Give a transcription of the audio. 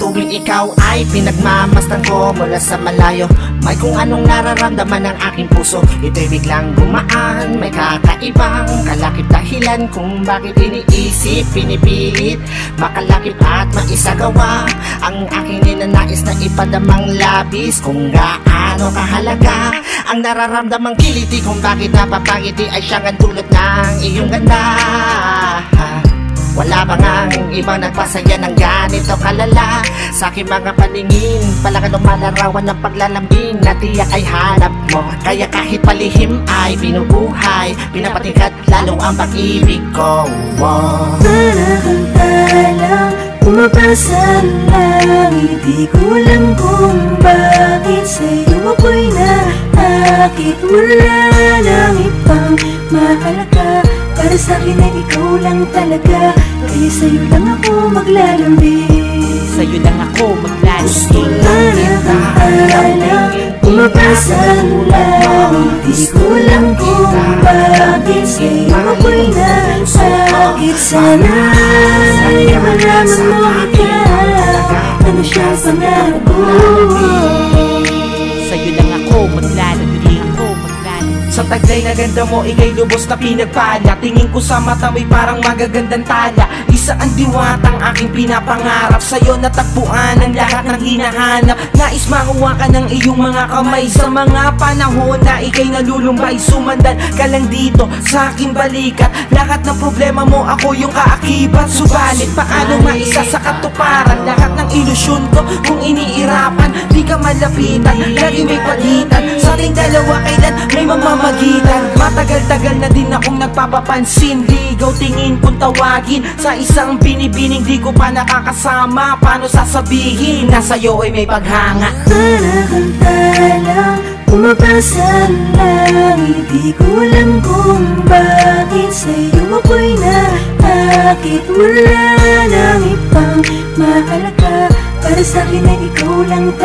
tuwing ikaw ay pinagmamasdan ko mula sa malayo. May kung anong nararamdaman ng aking puso, ito'y biglang gumaan. May kakaibang kalakip dahilan kung bakit iniisip, pinipilit makalakip at maisagawa ang aking ninanais na ipadamang labis. Kung gaano kahalaga ang nararamdamang kiliti, kung bakit napapangiti ay siyang ang dulot ng iyong ganda. Wala ba ngang ibang nagpasaya ng ganito kalala? Sa aking mga paningin, palakan ng malarawan ng paglalambing na tiyak ay hanap mo. Kaya kahit palihim ay binubuhay, pinapatingkat lalo ang pag-ibig ko. Manakanta pumapasa lang, hindi ko alam kung bakit sa'yo ako'y naakit. Wala nang ibang mahalaga, para sa'kin ay ikaw lang talaga. Kaya sa'yo lang ako maglalambing, sa'yo lang ako maglalambing. Manakanta pumapasa lang, hindi ko alam kung bakit sa'yo ako'y naakit. Sana ay malaman mo ikaw, ano siya pangarap ko. Sa'yo lang ako maglalambing, ako maglalambing. Sa taglay na ganda mo, ika'y lubos na pinagpala. Tingin ko sa mata mo'y parang magagandang tala. Isa ang diwatang aking pinapangarap, sa'yo natagpuan ang lahat ng hinahanap. Nais makuha ka ng iyong mga kamay sa mga panahon na ika'y nalulumbay. Sumandan ka lang dito sa aking balikat, lahat ng problema mo ako yung kaakibat. Subalit paano maisa sa katuparan lahat ng ilusyon ko kung iniirapan? Di ka malapitan, lagi may pagitan sa ating dalawa, kailan may mamamagitan. Matagal-tagal na din akong nagpapapansin, ligaw tingin kung tawagin sa isang binibining di ko pa nakakasama. Paano sasabihin na sa'yo ay may paghanga? Manakanta lang pumapasa lang, hindi ko alam kung bakit sa'yo ako'y naakit. Wala nang ibang mahalaga, para sa'kin ay ikaw lang talaga.